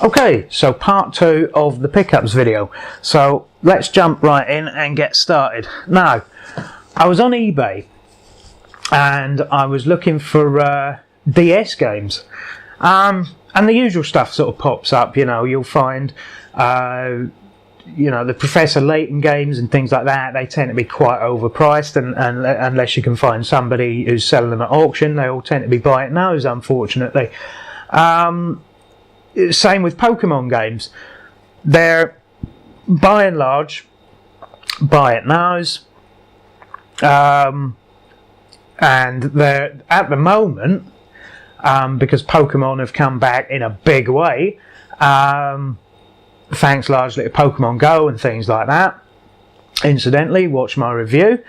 Okay, so part 2 of the pickups video. So let's jump right in and get started. Now, I was on eBay and I was looking for DS games. And the usual stuff sort of pops up, you know, you'll find the Professor Layton games and things like that. They tend to be quite overpriced, and unless you can find somebody who's selling them at auction, they all tend to be buy it nows, unfortunately. Same with Pokemon games. They're by and large buy it nows, and they're at the moment, because Pokemon have come back in a big way, thanks largely to Pokemon Go and things like that. Incidentally, watch my review.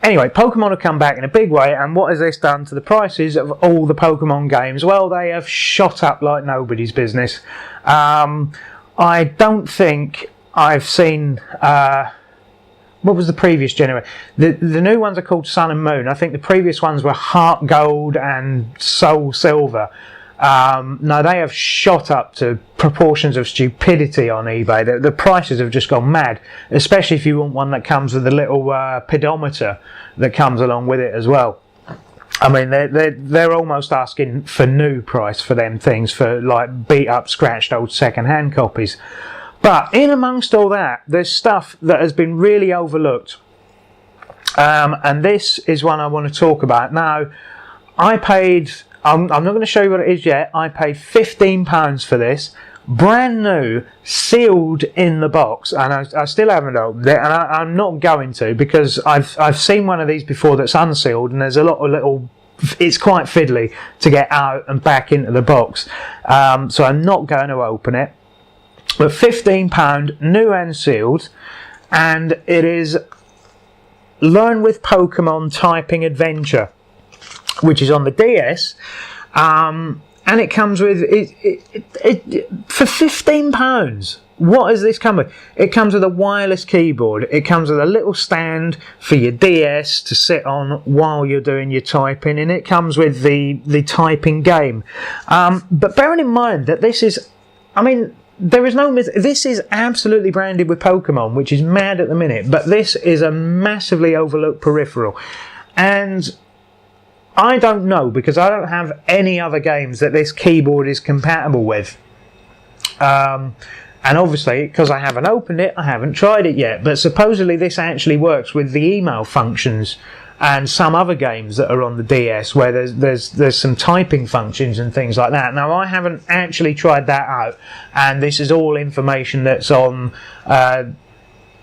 Anyway, Pokemon have come back in a big way, and what has this done to the prices of all the Pokemon games? Well, they have shot up like nobody's business. I don't think I've seen... what was the previous generation? The new ones are called Sun and Moon. I think the previous ones were Heart Gold and Soul Silver. No, they have shot up to proportions of stupidity on eBay. The prices have just gone mad, especially if you want one that comes with a little pedometer that comes along with it as well. I mean, they're almost asking for new price for them things, for like beat up, scratched old second-hand copies. But in amongst all that, there's stuff that has been really overlooked, and this is one I want to talk about. Now, I paid... I'm not going to show you what it is yet. I paid £15 for this, brand new, sealed in the box, and I still haven't opened it, and I'm not going to, because I've seen one of these before that's unsealed, and there's a lot of little... It's quite fiddly to get out and back into the box, so I'm not going to open it. But £15, new and sealed, and it is Learn with Pokemon Typing Adventure, which is on the DS, and it comes with for £15. What does this come with? It comes with a wireless keyboard. It comes with a little stand for your DS to sit on while you're doing your typing, and it comes with the typing game. But bearing in mind that this is, I mean, there is no... This is absolutely branded with Pokemon, which is mad at the minute, but this is a massively overlooked peripheral. And I don't know, because I don't have any other games that this keyboard is compatible with. And obviously, because I haven't opened it, I haven't tried it yet. But supposedly this actually works with the email functions and some other games that are on the DS, where there's some typing functions and things like that. Now, I haven't actually tried that out, and this is all information that's on the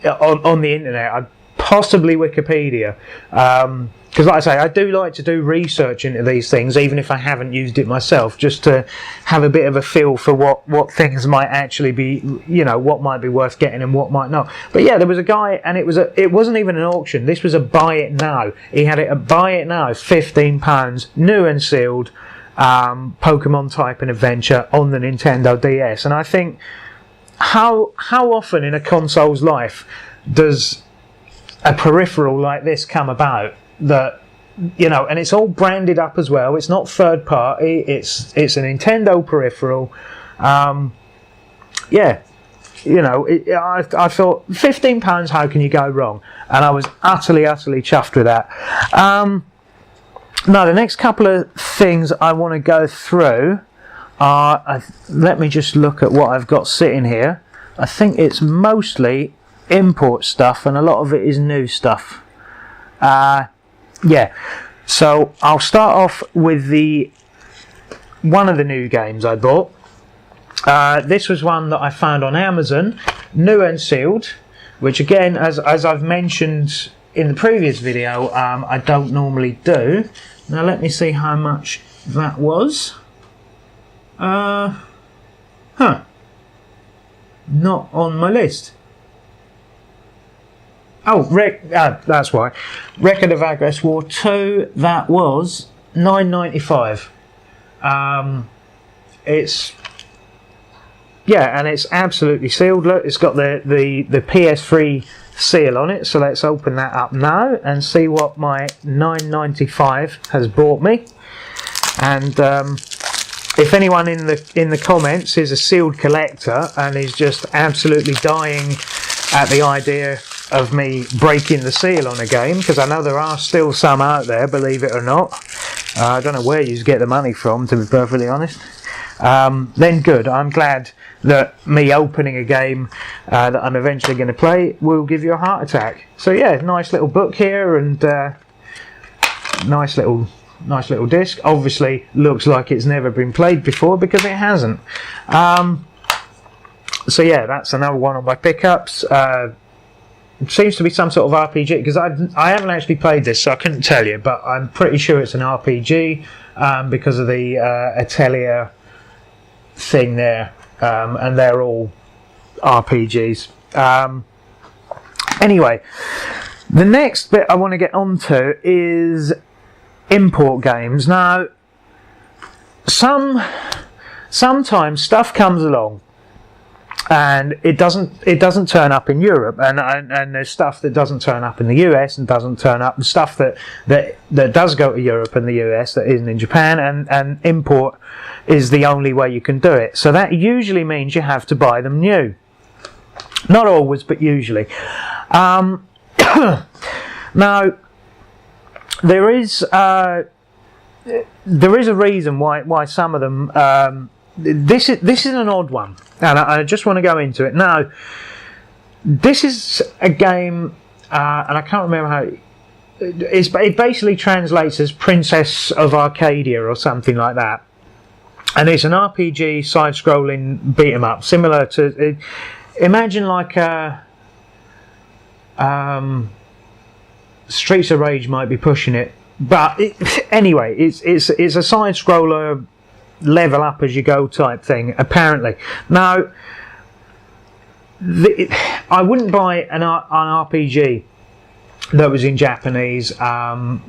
internet, possibly Wikipedia. Because like I say, I do like to do research into these things, even if I haven't used it myself, just to have a bit of a feel for what things might actually be, you know, what might be worth getting and what might not. But yeah, there was a guy, and it wasn't even an auction. This was a buy it now. He had it a buy it now, £15, new and sealed, Pokemon Typing Adventure on the Nintendo DS. And I think, how often in a console's life does a peripheral like this come about? That, you know, and it's all branded up as well. It's not third party. It's a Nintendo peripheral. Yeah, you know, I thought £15. How can you go wrong? And I was utterly chuffed with that. Now, the next couple of things I want to go through are. Let me just look at what I've got sitting here. I think it's mostly import stuff, and a lot of it is new stuff. Yeah, so I'll start off with one of the new games I bought. This was one that I found on Amazon, new and sealed, which again, as I've mentioned in the previous video, I don't normally do. Now let me see how much that was. Not on my list. Oh, that's why. Record of Aggress War 2, that was £9.95. It's... Yeah, and it's absolutely sealed. Look, it's got the PS3 seal on it, so let's open that up now and see what my £9.95 has bought me. And if anyone in the comments is a sealed collector and is just absolutely dying at the idea of me breaking the seal on a game, because I know there are still some out there, believe it or not. I don't know where you get the money from, to be perfectly honest. Then good. I'm glad that me opening a game that I'm eventually going to play will give you a heart attack. So yeah, nice little book here, and nice little disc. Obviously looks like it's never been played before, because it hasn't. So yeah, that's another one of my pickups. It seems to be some sort of RPG, because I haven't actually played this, so I couldn't tell you, but I'm pretty sure it's an RPG because of the Atelier thing there, and they're all RPGs. Anyway, the next bit I want to get onto is import games. Now, sometimes stuff comes along and it doesn't turn up in Europe, and there's stuff that doesn't turn up in the US and doesn't turn up, and stuff that does go to Europe and the US that isn't in Japan, and import is the only way you can do it. So that usually means you have to buy them new. Not always, but usually. Now, there is a reason why some of them. This is an odd one, and I just want to go into it now. This is a game, and I can't remember how. It basically translates as Princess of Arcadia or something like that, and it's an RPG side-scrolling beat 'em up, similar to. Imagine like Streets of Rage might be pushing it, but anyway, it's a side-scroller, level up as you go type thing, apparently. Now, I wouldn't buy an RPG that was in Japanese,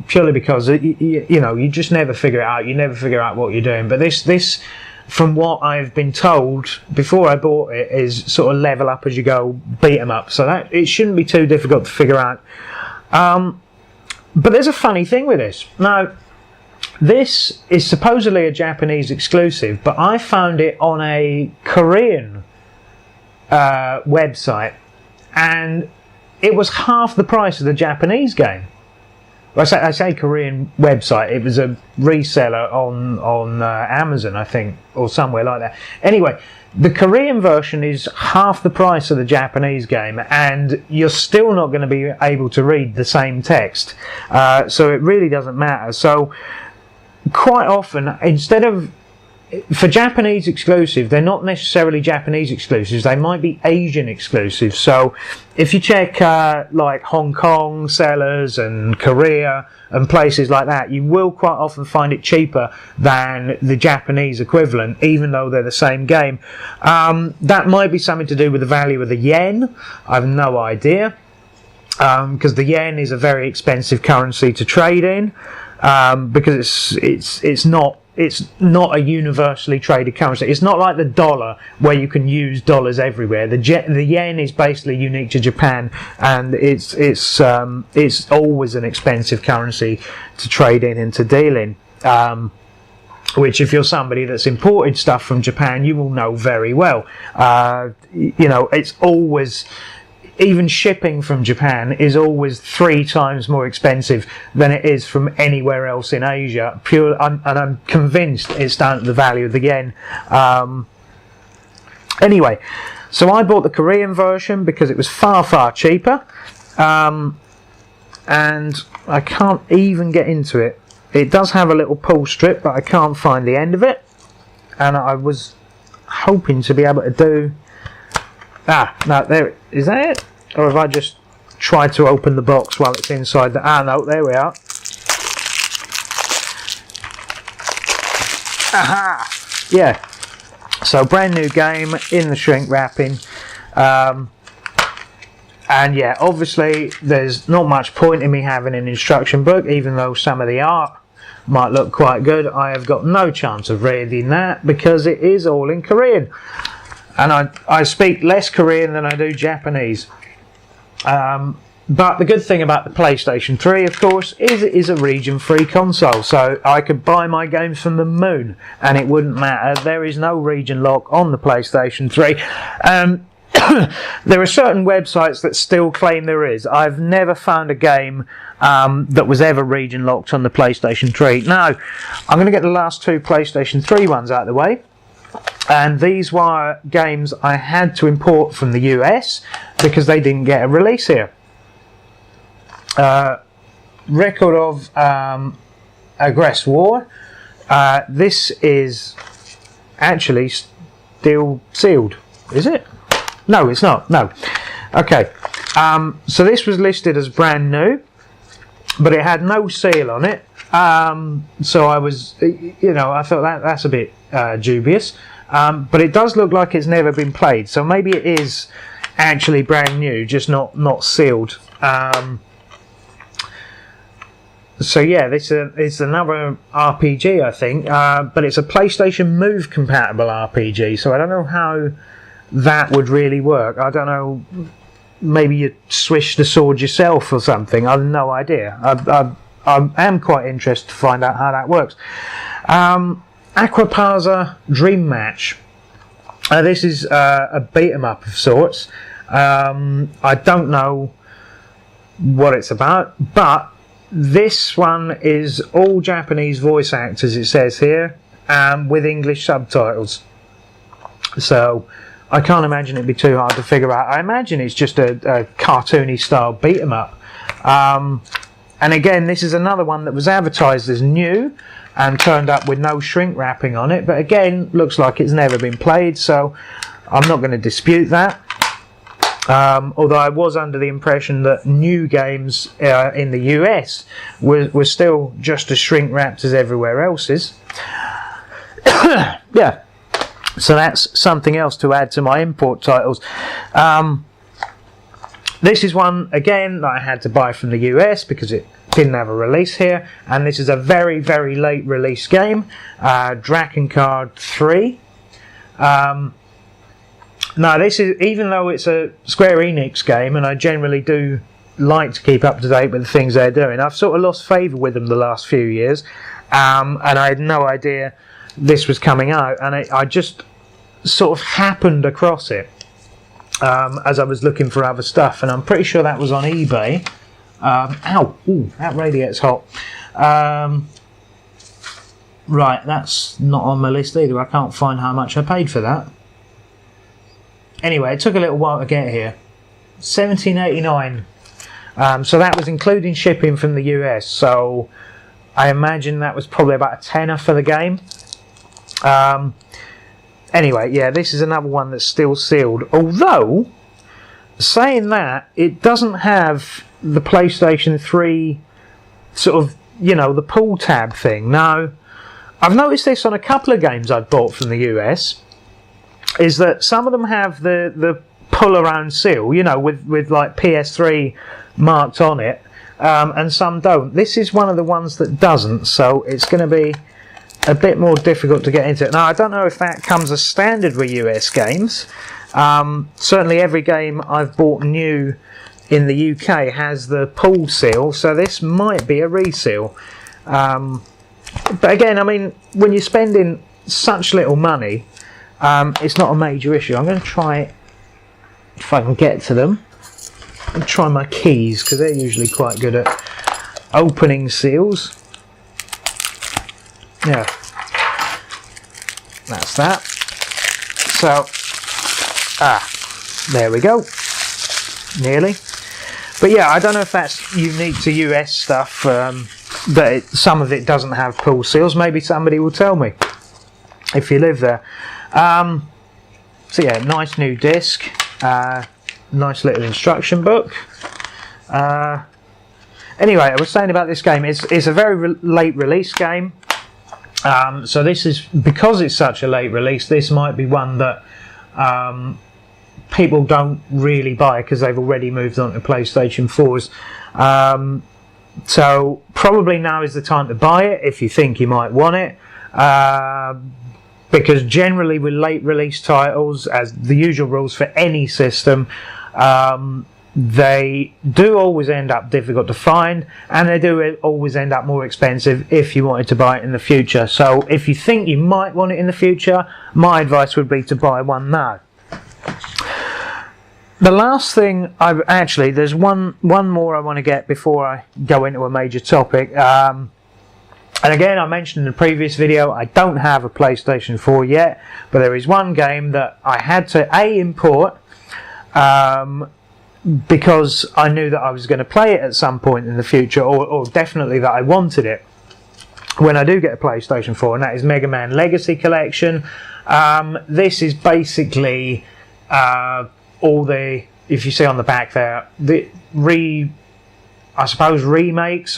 purely because you just never figure it out. You never figure out what you're doing. But this, from what I've been told before I bought it, is sort of level up as you go, beat 'em up. So that it shouldn't be too difficult to figure out. But there's a funny thing with this. Now, this is supposedly a Japanese exclusive, but I found it on a Korean website, and it was half the price of the Japanese game. I say Korean website. It was a reseller on Amazon, I think, or somewhere like that. Anyway, the Korean version is half the price of the Japanese game, and you're still not going to be able to read the same text. So it really doesn't matter. So quite often, instead of, for Japanese exclusive, they're not necessarily Japanese exclusives, they might be Asian exclusives. So if you check like Hong Kong sellers and Korea and places like that, you will quite often find it cheaper than the Japanese equivalent, even though they're the same game. That might be something to do with the value of the yen. I have no idea, because the yen is a very expensive currency to trade in. Because it's not a universally traded currency. It's not like the dollar, where you can use dollars everywhere. The yen is basically unique to Japan, and it's always an expensive currency to trade in and to deal in. Which, if you're somebody that's imported stuff from Japan, you will know very well. It's always. Even shipping from Japan is always 3 times more expensive than it is from anywhere else in Asia. And I'm convinced it's down to the value of the yen. Anyway, so I bought the Korean version because it was far cheaper, and I can't even get into it. It does have a little pull strip, but I can't find the end of it, and I was hoping to be able to do. No, there. Is that it? Or have I just tried to open the box while it's inside the... no, there we are. Aha! Yeah. So, brand new game in the shrink wrapping. And yeah, obviously, there's not much point in me having an instruction book, even though some of the art might look quite good. I have got no chance of reading that because it is all in Korean. And I speak less Korean than I do Japanese. But the good thing about the PlayStation 3, of course, is it is a region-free console. So I could buy my games from the moon and it wouldn't matter. There is no region lock on the PlayStation 3. There are certain websites that still claim there is. I've never found a game that was ever region locked on the PlayStation 3. Now, I'm going to get the last two PlayStation 3 ones out of the way. And these were games I had to import from the US because they didn't get a release here. Record of Aggress War. This is actually still sealed. Is it? No, it's not. No. Okay. So this was listed as brand new, but it had no seal on it. So I was, I thought that's a bit dubious. But it does look like it's never been played. So maybe it is actually brand new, just not sealed. So yeah, this is another RPG, I think, but it's a PlayStation Move compatible RPG. So I don't know how that would really work. I don't know. Maybe you swish the sword yourself or something. I've no idea. I am quite interested to find out how that works. Aquaparza Dream Match. This is a beat 'em up of sorts. I don't know what it's about, but this one is all Japanese voice actors, it says here, with English subtitles. So I can't imagine it'd be too hard to figure out. I imagine it's just a cartoony style beat 'em up. And again, this is another one that was advertised as new and turned up with no shrink wrapping on it, but again, looks like it's never been played, so I'm not going to dispute that. Although I was under the impression that new games in the US were still just as shrink wrapped as everywhere else is. Yeah, so that's something else to add to my import titles. This is one, again, that I had to buy from the US because it didn't have a release here, and this is a very, very late release game, Drakengard 3. Now, this is, even though it's a Square Enix game, and I generally do like to keep up to date with the things they're doing, I've sort of lost favour with them the last few years, and I had no idea this was coming out, and I just sort of happened across it as I was looking for other stuff, and I'm pretty sure that was on eBay. Ow! Ooh, that radiator's hot. Right, that's not on my list either. I can't find how much I paid for that. Anyway, it took a little while to get here. $17.89. So that was including shipping from the US. So I imagine that was probably about a tenner for the game. Anyway, yeah, this is another one that's still sealed. Although, saying that, it doesn't have the PlayStation 3 sort of, the pull tab thing. Now, I've noticed this on a couple of games I've bought from the US, is that some of them have the pull around seal, with like PS3 marked on it, and some don't. This is one of the ones that doesn't, so it's going to be a bit more difficult to get into it. Now, I don't know if that comes as standard with US games. Certainly every game I've bought new in the UK has the pull seal, so this might be a reseal. But again, I mean, when you're spending such little money, it's not a major issue. I'm going to try, if I can get to them, and try my keys, because they're usually quite good at opening seals. Yeah, that's that. So, there we go. Nearly. But yeah, I don't know if that's unique to US stuff, that some of it doesn't have pull seals. Maybe somebody will tell me if you live there. So yeah, nice new disc, nice little instruction book. Anyway, I was saying about this game, it's a very late release game. So this is, because it's such a late release, this might be one that people don't really buy because they've already moved on to PlayStation 4s. So probably now is the time to buy it if you think you might want it. Because generally with late release titles, as the usual rules for any system, they do always end up difficult to find, and they do always end up more expensive if you wanted to buy it in the future. So if you think you might want it in the future, my advice would be to buy one now. The last thing, there's one more I want to get before I go into a major topic. And again, I mentioned in the previous video, I don't have a PlayStation 4 yet, but there is one game that I had to import because I knew that I was going to play it at some point in the future, or definitely that I wanted it when I do get a PlayStation 4, and that is Mega Man Legacy Collection. This is basically all the, if you see on the back there, the remakes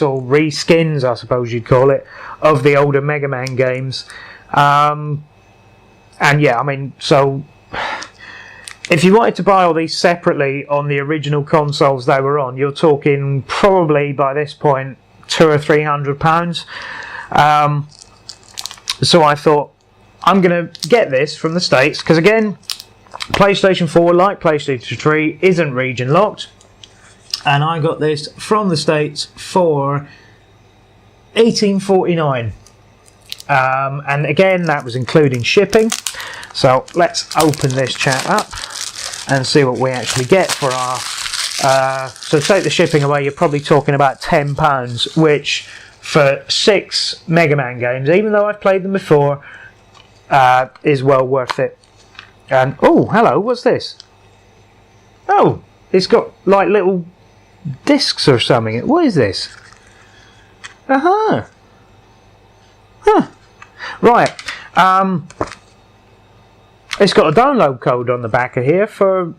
or reskins, I suppose you'd call it, of the older Mega Man games. And yeah, I mean, so if you wanted to buy all these separately on the original consoles they were on, you're talking probably by this point £200 or £300. So I thought, I'm going to get this from the States, because again, PlayStation 4, like PlayStation 3, isn't region locked, and I got this from the States for $18.49, and again, that was including shipping. So let's open this chat up and see what we actually get for our so take the shipping away, you're probably talking about £10, which for 6 Mega Man games, even though I've played them before, is well worth it. And oh, hello, what's this? Oh, it's got like little discs or something. What is this? Huh. Right. It's got a download code on the back of here for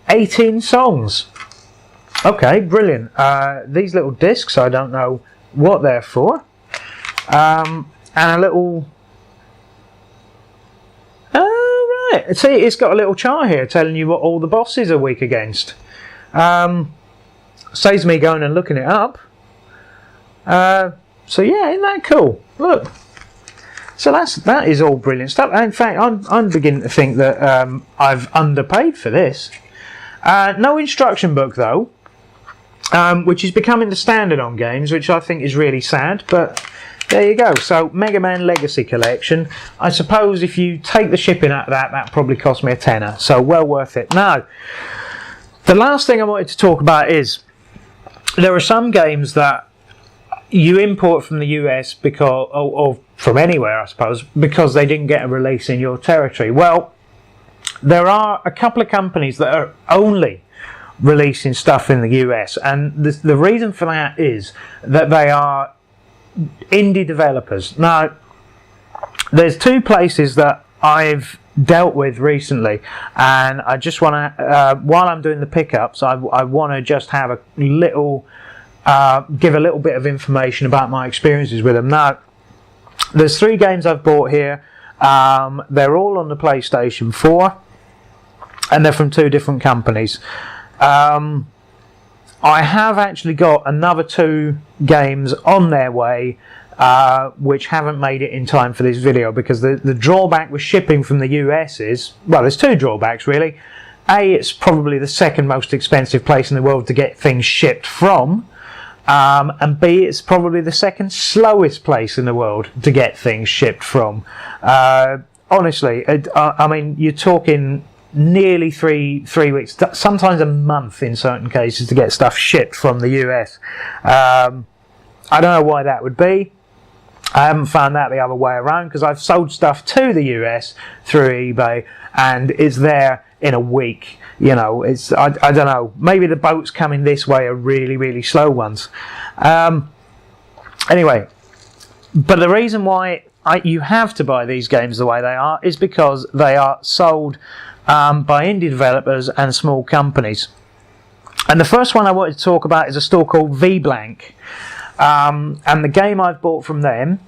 18 songs. Okay, brilliant. These little discs, I don't know what they're for. And a little... See, it's got a little chart here telling you what all the bosses are weak against. Saves me going and looking it up. So yeah, isn't that cool? Look. So that is all brilliant stuff. In fact, I'm beginning to think that I've underpaid for this. No instruction book though, which is becoming the standard on games, which I think is really sad. But there you go. So Mega Man Legacy Collection. I suppose if you take the shipping out of that probably cost me a tenner. So well worth it. Now, the last thing I wanted to talk about is there are some games that you import from the US because, or from anywhere, I suppose, because they didn't get a release in your territory. Well, there are a couple of companies that are only releasing stuff in the US, and the reason for that is that they are indie developers. Now, there's 2 places that I've dealt with recently, and I just want to, while I'm doing the pickups, I want to just have a little, give a little bit of information about my experiences with them. Now, there's 3 games I've bought here. They're all on the PlayStation 4, and they're from 2 different companies. I have actually got another 2 games on their way, which haven't made it in time for this video, because the drawback with shipping from the US is, well, there's 2 drawbacks really. A, it's probably the second most expensive place in the world to get things shipped from, and B, it's probably the second slowest place in the world to get things shipped from. Honestly, I mean, you're talking nearly three weeks, sometimes a month in certain cases, to get stuff shipped from the US. I don't know why that would be. I haven't found that the other way around, because I've sold stuff to the US through eBay and it's there in a week. You know, it's I don't know, maybe the boats coming this way are really, really slow ones. Anyway, but the reason why you have to buy these games the way they are is because they are sold by indie developers and small companies. And the first one I wanted to talk about is a store called V-Blank. And the game I've bought from them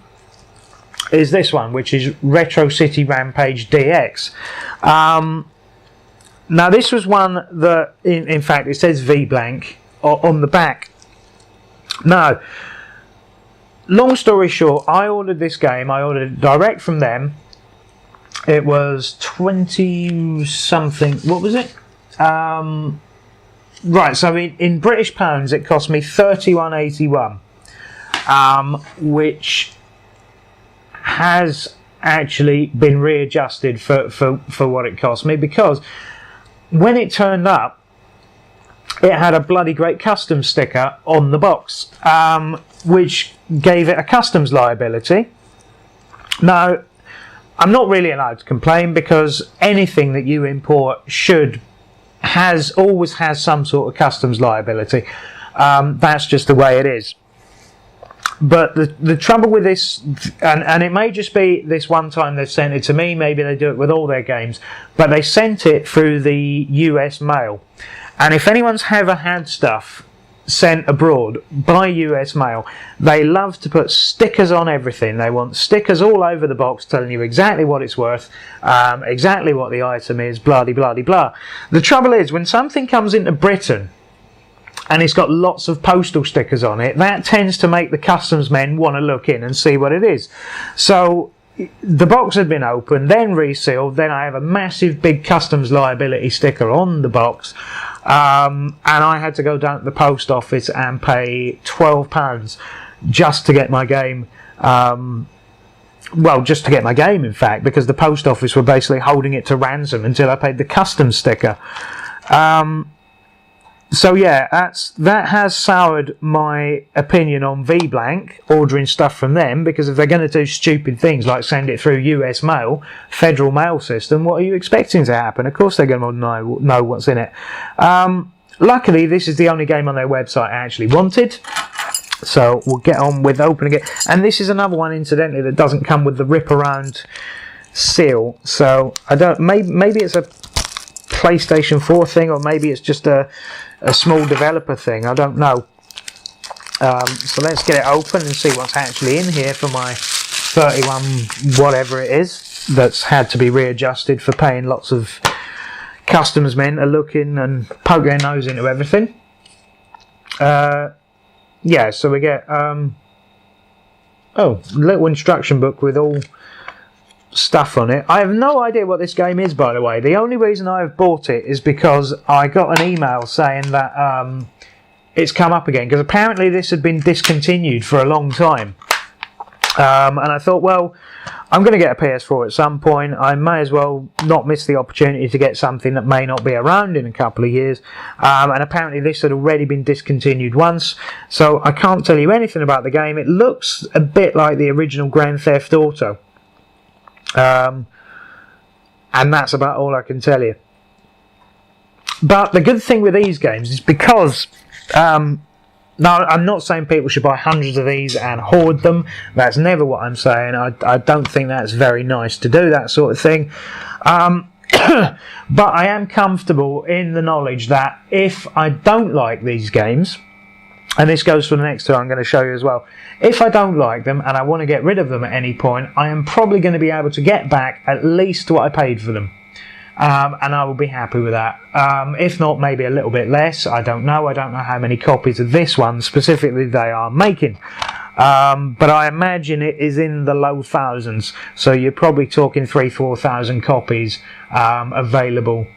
is this one, which is Retro City Rampage DX. Now, this was one that, in fact, it says V-Blank on the back. Now, long story short, I ordered this game. I ordered it direct from them. It was 20 something. What was it? right, so in British pounds it cost me £31.81, which has actually been readjusted for what it cost me, because when it turned up it had a bloody great customs sticker on the box, which gave it a customs liability. Now, I'm not really allowed to complain, because anything that you import always has some sort of customs liability. That's just the way it is. But the trouble with this, and it may just be this one time they've sent it to me, maybe they do it with all their games, but they sent it through the US mail. And if anyone's ever had stuff sent abroad by US mail, they love to put stickers on everything. They want stickers all over the box telling you exactly what it's worth, exactly what the item is, blah de blah de blah. The trouble is, when something comes into Britain and it's got lots of postal stickers on it, that tends to make the customs men want to look in and see what it is. So the box had been opened, then resealed, then I have a massive big customs liability sticker on the box, and I had to go down to the post office and pay £12 just to get my game. Well, just to get my game, in fact, because the post office were basically holding it to ransom until I paid the customs sticker. So yeah, that has soured my opinion on VBlank, ordering stuff from them, because if they're going to do stupid things like send it through US mail, federal mail system, what are you expecting to happen? Of course they're going to know what's in it. Luckily, this is the only game on their website I actually wanted, so we'll get on with opening it. And this is another one, incidentally, that doesn't come with the rip-around seal, so I don't. Maybe it's a PlayStation 4 thing, or maybe it's just a small developer thing, I don't know. So let's get it open and see what's actually in here for my 31 whatever it is that's had to be readjusted for paying lots of customs men to look in and poke their nose into everything. Yeah, so we get little instruction book with all stuff on it. I have no idea what this game is, by the way. The only reason I've bought it is because I got an email saying that it's come up again, because apparently this had been discontinued for a long time, and I thought, well, I'm going to get a PS4 at some point. I may as well not miss the opportunity to get something that may not be around in a couple of years, and apparently this had already been discontinued once, so I can't tell you anything about the game. It looks a bit like the original Grand Theft Auto. And that's about all I can tell you. But the good thing with these games is because now, I'm not saying people should buy hundreds of these and hoard them. That's never what I'm saying. I don't think that's very nice to do that sort of thing. But I am comfortable in the knowledge that if I don't like these games, and this goes for the next two I'm going to show you as well, if I don't like them and I want to get rid of them at any point, I am probably going to be able to get back at least what I paid for them, and I will be happy with that. If not, maybe a little bit less. I don't know how many copies of this one specifically they are making, but I imagine it is in the low thousands, so you're probably talking 3,000-4,000 copies available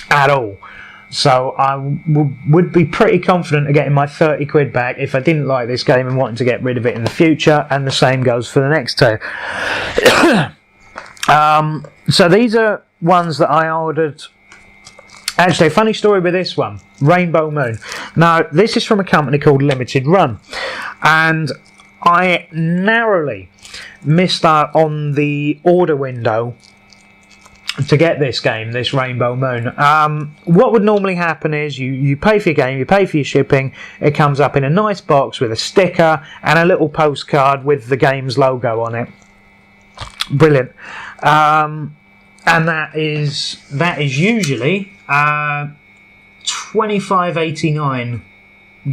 at all. So I would be pretty confident of getting my 30 quid back if I didn't like this game and wanted to get rid of it in the future, and the same goes for the next two. So these are ones that I ordered. Actually, a funny story with this one, Rainbow Moon. Now, this is from a company called Limited Run, and I narrowly missed out on the order window to get this game, this Rainbow Moon. What would normally happen is you pay for your game, you pay for your shipping, it comes up in a nice box with a sticker and a little postcard with the game's logo on it. Brilliant. And that is usually $25.89,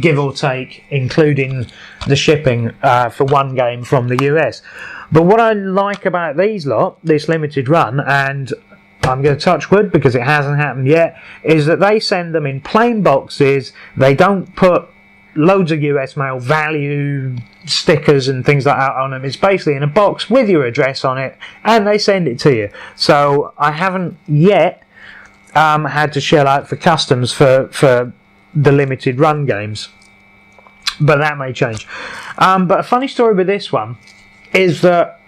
give or take, including the shipping for one game from the US. But what I like about these lot, this Limited Run, and I'm going to touch wood because it hasn't happened yet, is that they send them in plain boxes. They don't put loads of US mail value stickers and things like that on them. It's basically in a box with your address on it, and they send it to you. So I haven't yet had to shell out for customs for the limited run games, but that may change. But a funny story with this one is that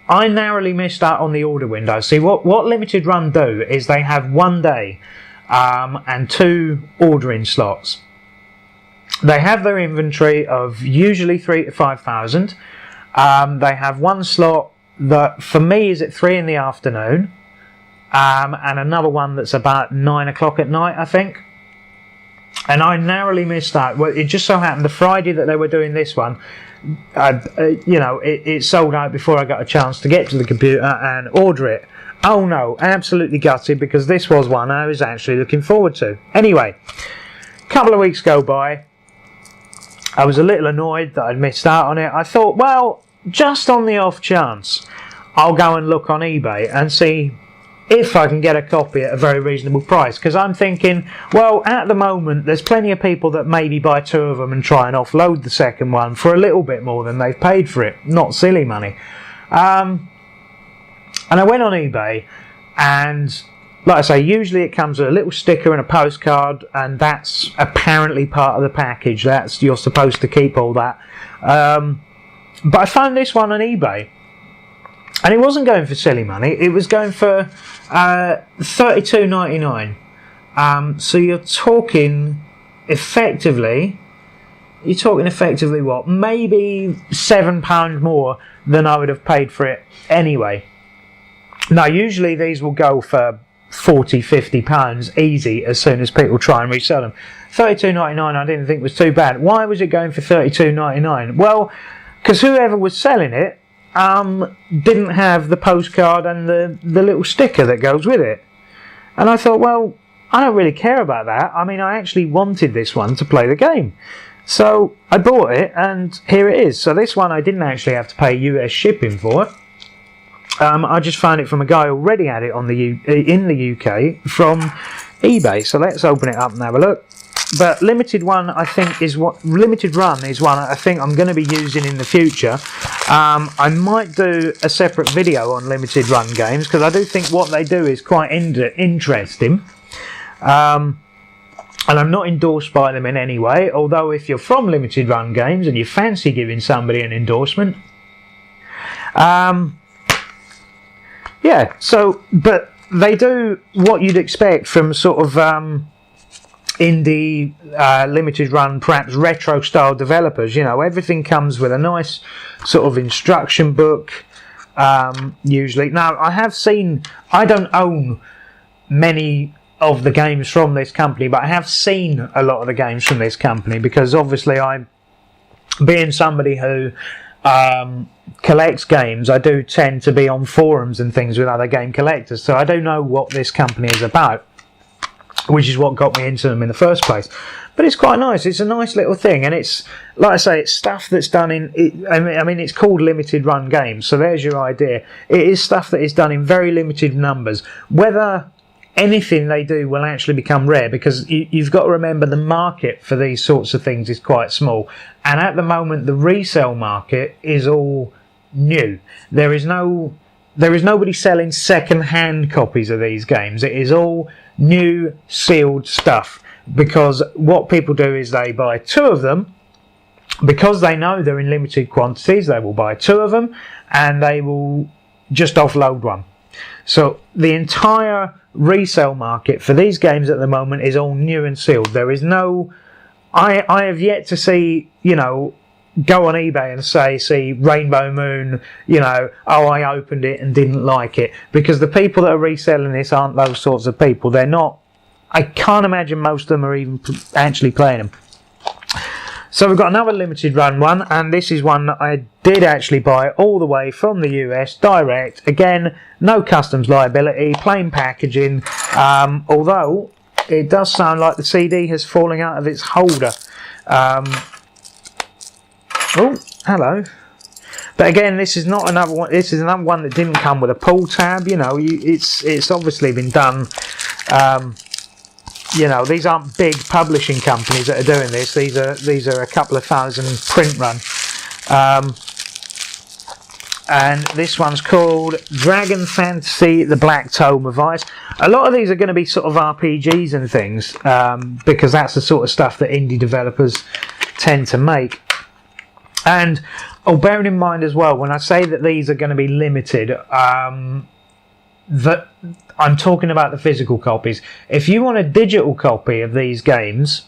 I narrowly missed out on the order window. See, what limited run do is they have 1 day and 2 ordering slots. They have their inventory of usually 3,000 to 5,000. They have 1 slot that for me is at 3 in the afternoon, and another one that's about 9 o'clock at night, I think. And I narrowly missed that. Well, it just so happened the Friday that they were doing this one, it sold out before I got a chance to get to the computer and order it. Oh no, absolutely gutted, because this was one I was actually looking forward to. Anyway, a couple of weeks go by. I was a little annoyed that I'd missed out on it. I thought, well, just on the off chance, I'll go and look on eBay and see if I can get a copy at a very reasonable price, because I'm thinking, well, at the moment there's plenty of people that maybe buy 2 of them and try and offload the second one for a little bit more than they've paid for it. Not silly money. And I went on eBay, and like I say, usually it comes with a little sticker and a postcard, and that's apparently part of the package. You're supposed to keep all that. But I found this one on eBay, and it wasn't going for silly money. It was going for $32.99. So you're talking effectively what? Maybe £7 more than I would have paid for it anyway. Now, usually these will go for £40-50 easy as soon as people try and resell them. $32.99 I didn't think was too bad. Why was it going for $32.99? Well, because whoever was selling it didn't have the postcard and the little sticker that goes with it. And I thought, well, I don't really care about that. I mean, I actually wanted this one to play the game. So I bought it, and here it is. So this one I didn't actually have to pay US shipping for. I just found it from a guy who already had it in the UK from eBay. So let's open it up and have a look. But limited run I think is one I think I'm going to be using in the future. I might do a separate video on limited run games, because I do think what they do is quite interesting. And I'm not endorsed by them in any way, although if you're from limited run games and you fancy giving somebody an endorsement, yeah, so, but they do what you'd expect from sort of indie, limited run, perhaps retro style developers. You know, everything comes with a nice sort of instruction book, usually. Now, I don't own many of the games from this company, but I have seen a lot of the games from this company, because obviously being somebody who collects games, I do tend to be on forums and things with other game collectors, so I do know what this company is about, which is what got me into them in the first place. But it's quite nice. It's a nice little thing, and it's, like I say, it's stuff that's done I mean, it's called limited run games, so there's your idea. It is stuff that is done in very limited numbers. Whether anything they do will actually become rare, because you've got to remember the market for these sorts of things is quite small, and at the moment the resale market is all new. There is nobody selling second-hand copies of these games. It is all new sealed stuff, because what people do is they buy 2 of them because they know they're in limited quantities. They will buy 2 of them and they will just offload one. So the entire resale market for these games at the moment is all new and sealed. There is no, I have yet to see, you know, go on eBay and see Rainbow Moon, you know, oh, I opened it and didn't like it, because the people that are reselling this aren't those sorts of people. They're not, I can't imagine most of them are even actually playing them. So we've got another limited run one, and this is one that I did actually buy all the way from the US direct. Again, no customs liability, plain packaging, although it does sound like the CD has fallen out of its holder. Oh, hello. But again, this is not another one. This is another one that didn't come with a pull tab. You know, it's obviously been done. You know, these aren't big publishing companies that are doing this. These are a couple of thousand print run. and this one's called Dragon Fantasy: The Black Tome of Ice. A lot of these are going to be sort of RPGs and things, because that's the sort of stuff that indie developers tend to make. And bearing in mind as well, when I say that these are going to be limited, that I'm talking about the physical copies. If you want a digital copy of these games,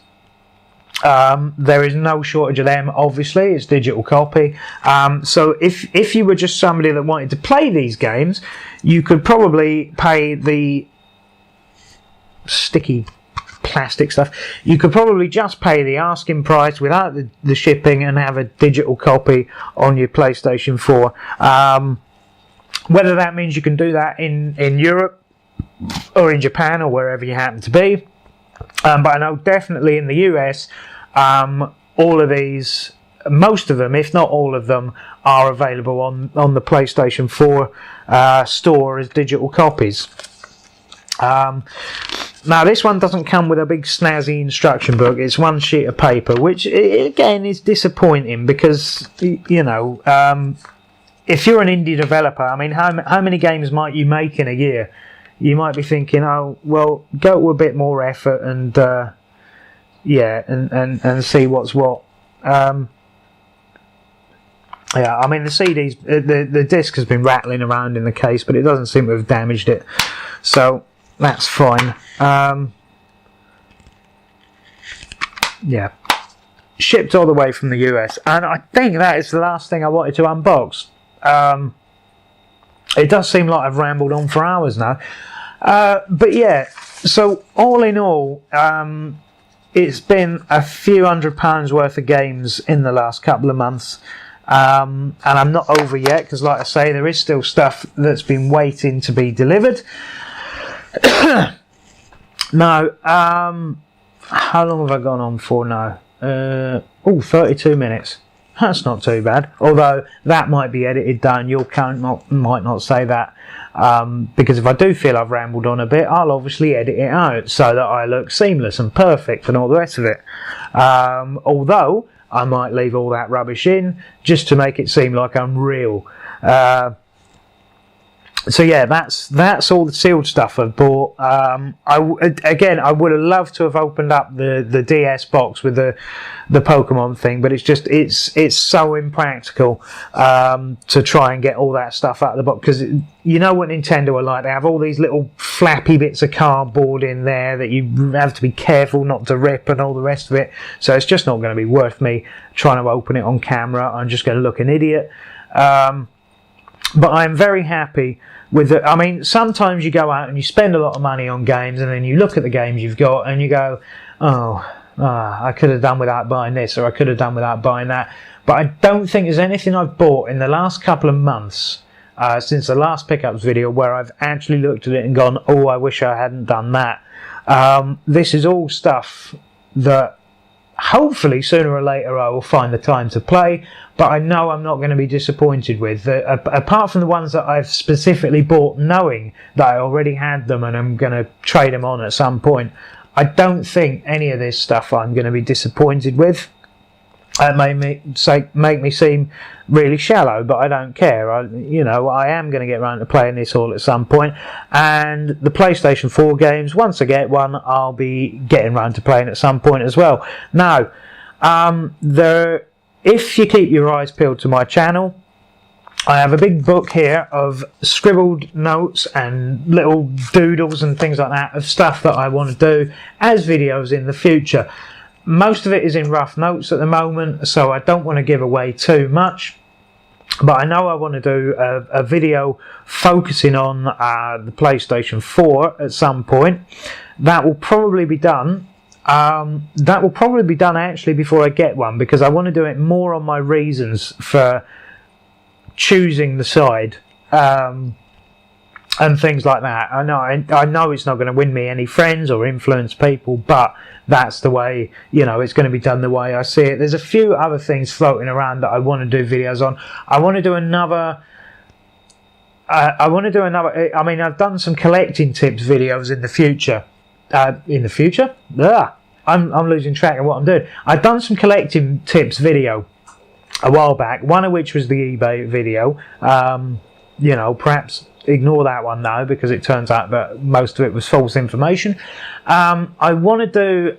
there is no shortage of them. Obviously, it's digital copy. So if you were just somebody that wanted to play these games, you could probably pay the sticky plastic stuff. You could probably just pay the asking price without the shipping and have a digital copy on your PlayStation 4. Whether that means you can do that in Europe or in Japan or wherever you happen to be. But I know definitely in the US, all of these, most of them, if not all of them, are available on the PlayStation 4 store as digital copies. Now this one doesn't come with a big snazzy instruction book. It's one sheet of paper, which again is disappointing because, you know, if you're an indie developer, I mean, how many games might you make in a year? You might be thinking, oh, well, go to a bit more effort and yeah, and see what's what. Yeah, I mean the CDs, the disc has been rattling around in the case, but it doesn't seem to have damaged it, so that's fine. Yeah, shipped all the way from the US, and I think that is the last thing I wanted to unbox. It does seem like I've rambled on for hours now, but yeah. So all in all, it's been a few £100 worth of games in the last couple of months. And I'm not over yet because, like I say, there is still stuff that's been waiting to be delivered. Now, how long have I gone on for now? 32 minutes. That's not too bad. Although that might be edited down. Your count might not say that. Because if I do feel I've rambled on a bit, I'll obviously edit it out so that I look seamless and perfect and all the rest of it. Although I might leave all that rubbish in just to make it seem like I'm real. So yeah, that's all the sealed stuff I've bought. I would have loved to have opened up the DS box with the Pokemon thing, but it's so impractical to try and get all that stuff out of the box, because you know what Nintendo are like. They have all these little flappy bits of cardboard in there that you have to be careful not to rip and all the rest of it. So it's just not going to be worth me trying to open it on camera. I'm just going to look an idiot. But I'm very happy with it. I mean, sometimes you go out and you spend a lot of money on games, and then you look at the games you've got and you go, I could have done without buying this, or I could have done without buying that. But I don't think there's anything I've bought in the last couple of months, since the last pickups video, where I've actually looked at it and gone, oh, I wish I hadn't done that. This is all stuff that hopefully sooner or later I will find the time to play, but I know I'm not going to be disappointed with. Apart from the ones that I've specifically bought knowing that I already had them and I'm going to trade them on at some point, I don't think any of this stuff I'm going to be disappointed with. It may make me seem really shallow, but I don't care. I am going to get around to playing this all at some point, and the PlayStation 4 games, once I get one, I'll be getting around to playing at some point as well. Now, if you keep your eyes peeled to my channel, I have a big book here of scribbled notes and little doodles and things like that of stuff that I want to do as videos in the future. Most of it is in rough notes at the moment, so I don't want to give away too much. But I know I want to do a video focusing on the PlayStation 4 at some point. That will probably be done. Actually before I get one, because I want to do it more on my reasons for choosing the side. And things like that. I know it's not going to win me any friends or influence people, but that's the way, it's going to be done the way I see it. There's a few other things floating around that I want to do videos on. I want to do another. I mean, I've done some collecting tips videos in the future. I'm losing track of what I'm doing. I've done some collecting tips video. a while back, one of which was the eBay video. You know, perhaps ignore that one now, because it turns out that most of it was false information. I want to do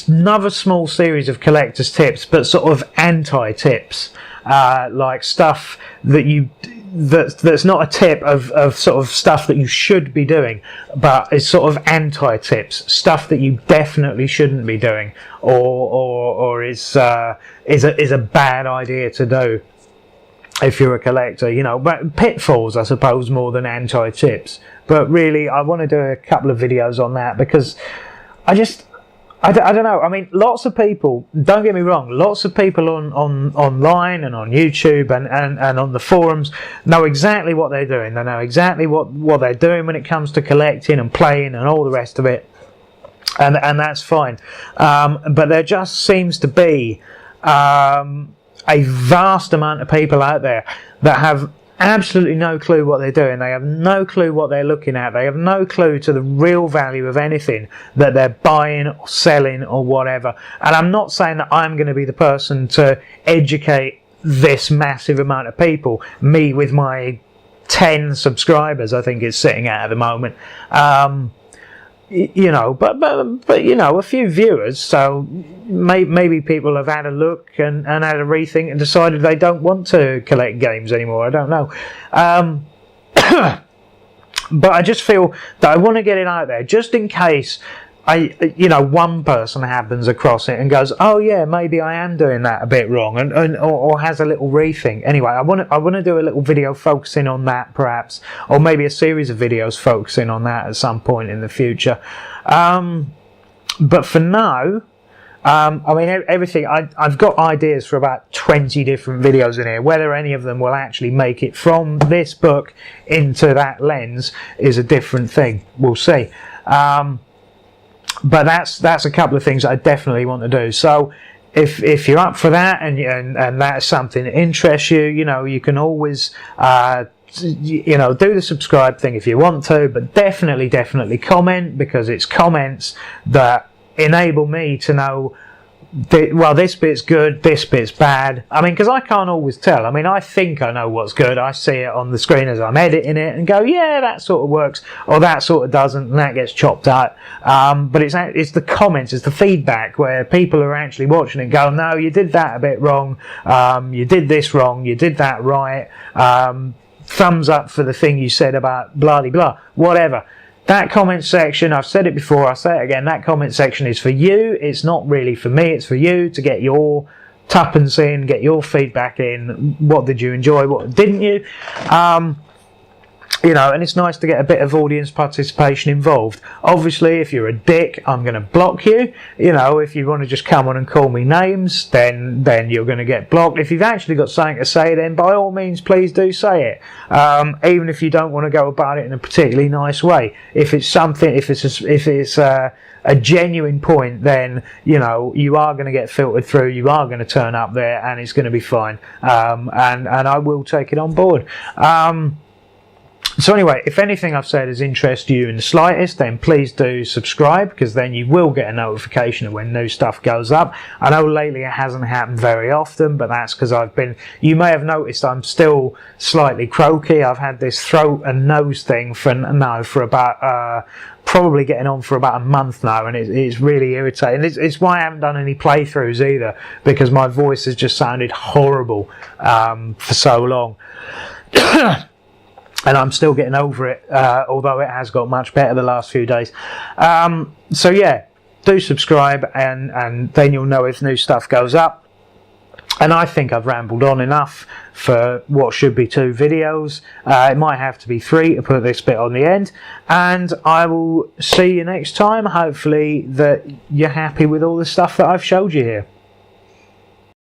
another small series of collector's tips, but sort of anti-tips, like stuff that that's not a tip of sort of stuff that you should be doing, but it's sort of anti-tips, stuff that you definitely shouldn't be doing, or is a bad idea to do if you're a collector, you know. But pitfalls, I suppose, more than anti-tips. But really, I want to do a couple of videos on that, because I don't know. I mean, lots of people, don't get me wrong, lots of people online and on YouTube and on the forums know exactly what they're doing. They know exactly what they're doing when it comes to collecting and playing and all the rest of it. And that's fine. But there just seems to be a vast amount of people out there that have absolutely no clue what they're doing. They have no clue what they're looking at. They have no clue to the real value of anything that they're buying or selling or whatever. And I'm not saying that I'm going to be the person to educate this massive amount of people, me with my 10 subscribers I think it's sitting at the moment. You know, but you know, a few viewers, so maybe people have had a look and had a rethink and decided they don't want to collect games anymore. I don't know. But I just feel that I want to get it out there, just in case one person happens across it and goes, oh yeah, maybe I am doing that a bit wrong, or has a little rethink. Anyway, I want to do a little video focusing on that, perhaps, or maybe a series of videos focusing on that at some point in the future. But for now, I mean, everything, I've got ideas for about 20 different videos in here. Whether any of them will actually make it from this book into that lens is a different thing. We'll see. But that's a couple of things I definitely want to do. So if you're up for that and that's something that interests you, you know, you can always you know, do the subscribe thing if you want to, but definitely comment, because it's comments that enable me to know, well, this bit's good, this bit's bad. I mean, because I can't always tell. I mean, I think I know what's good. I see it on the screen as I'm editing it and go, yeah, that sort of works, or that sort of doesn't, and that gets chopped out. But it's the comments, it's the feedback where people are actually watching it go, no, you did that a bit wrong, you did this wrong, you did that right, thumbs up for the thing you said about blah de blah, whatever. That comment section, I've said it before, I'll say it again, that comment section is for you. It's not really for me, it's for you to get your tuppence in, get your feedback in. What did you enjoy, what didn't you? You know, and it's nice to get a bit of audience participation involved. Obviously, if you're a dick, I'm going to block you. You know, if you want to just come on and call me names, then you're going to get blocked. If you've actually got something to say, then by all means, please do say it. Even if you don't want to go about it in a particularly nice way. If it's something, if it's a genuine point, then, you know, you are going to get filtered through, you are going to turn up there, and it's going to be fine. And I will take it on board. So anyway, if anything I've said has interested you in the slightest, then please do subscribe, because then you will get a notification of when new stuff goes up. I know lately it hasn't happened very often, but that's because you may have noticed I'm still slightly croaky. I've had this throat and nose thing for about probably getting on for about a month now, and it's really irritating. It's why I haven't done any playthroughs either, because my voice has just sounded horrible for so long. And I'm still getting over it, although it has got much better the last few days. So yeah, do subscribe, and then you'll know if new stuff goes up. And I think I've rambled on enough for what should be 2 videos. It might have to be 3 to put this bit on the end. And I will see you next time. Hopefully that you're happy with all the stuff that I've showed you here.